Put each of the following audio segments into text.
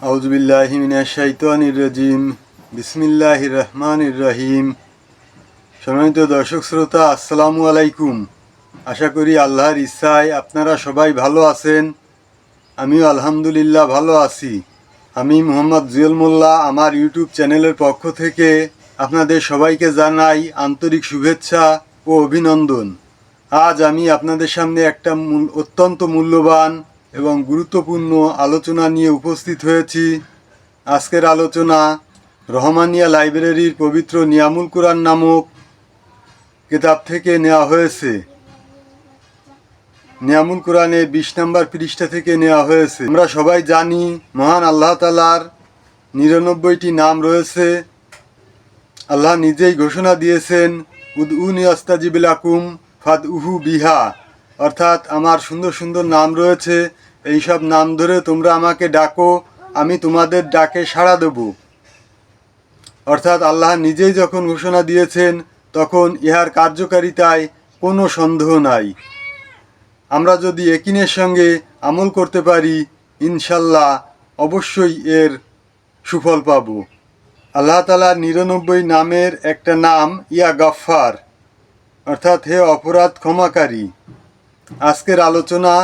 আউযুবিল্লাহি মিনাশ শাইতানির রাজিম। বিসমিল্লাহির রহমানির রহিম। সম্মানিত দর্শক শ্রোতা, আসসালামু আলাইকুম। আশা করি আল্লাহর ইচ্ছায় আপনারা সবাই ভালো আছেন। আমিও আলহামদুলিল্লাহ ভালো আছি। আমি মোহাম্মদ জুয়েল মোল্লা আমার ইউটিউব চ্যানেলের পক্ষ থেকে আপনাদের সবাইকে জানাই আন্তরিক শুভেচ্ছা ও অভিনন্দন। আজ আমি আপনাদের সামনে একটা অত্যন্ত মূল্যবান এবং গুরুত্বপূর্ণ আলোচনা নিয়ে উপস্থিত হয়েছি। আজকের আলোচনা রহমানিয়া লাইব্রেরির পবিত্র নিয়ামুল কুরআন নামক কিতাব থেকে নেওয়া হয়েছে। নিয়ামুল কুরআনে 20 নম্বর পৃষ্ঠা থেকে নেওয়া হয়েছে। আমরা সবাই জানি মহান আল্লাহ তাআলার 99টি নাম রয়েছে। আল্লাহ নিজেই ঘোষণা দিয়েছেন, উদউনি আস্তাজিব লাকুম ফাদউহু বিহা, অর্থাৎ আমার সুন্দর সুন্দর নাম রয়েছে, এই সব নাম ধরে তোমরা আমাকে ডাকো, আমি তোমাদের ডাকে সাড়া দেব। অর্থাৎ আল্লাহ নিজেই যখন ঘোষণা দিয়েছেন তখন ইহার কার্যকারিতায় কোনো সন্দেহ নাই। আমরা যদি ইয়াকিনের সঙ্গে আমল করতে পারি, ইনশাল্লাহ অবশ্যই এর সুফল পাব। আল্লাহ তাআলার 99 নামের একটা নাম ইয়া গাফফার, অর্থাৎ হে অপরাধ ক্ষমাকারী। আজকের আলোচনা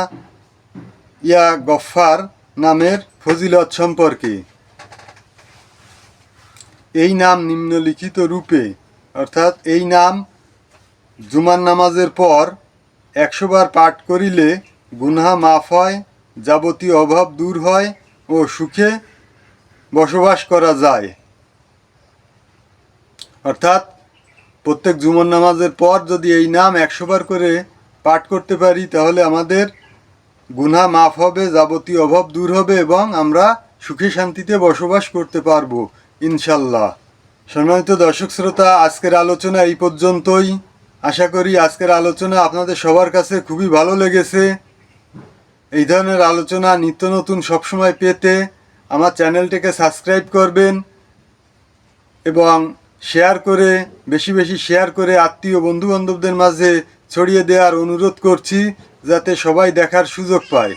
ইয়া গফফার নামের ফজিলত সম্পর্কে। এই নাম নিম্নলিখিত রূপে, অর্থাৎ এই নাম জুমার নামাজের পর 100 বার পাঠ করিলে গুনাহ মাফ হয়, যাবতীয় অভাব দূর হয় ও সুখে বসবাস করা যায়। অর্থাৎ প্রত্যেক জুমার নামাজের পর যদি এই নাম 100 বার করে পাঠ করতে পারি তাহলে আমাদের গুনাহ মাফ হবে, যাবতীয় অভাব দূর হবে এবং আমরা সুখে শান্তিতে বসবাস করতে পারবো ইনশাল্লাহ। সম্মানিত দর্শক শ্রোতা, আজকের আলোচনা এই পর্যন্তই। আশা করি আজকের আলোচনা আপনাদের সবার কাছে খুবই ভালো লেগেছে। এই ধরনের আলোচনা নিত্য নতুন সবসময় পেতে আমার চ্যানেলটিকে সাবস্ক্রাইব করবেন এবং শেয়ার করে, বেশি বেশি শেয়ার করে আত্মীয় বন্ধুবান্ধবদের মাঝে ছড়িয়ে দেওয়ার অনুরোধ করছি, যাতে সবাই দেখার সুযোগ পায়।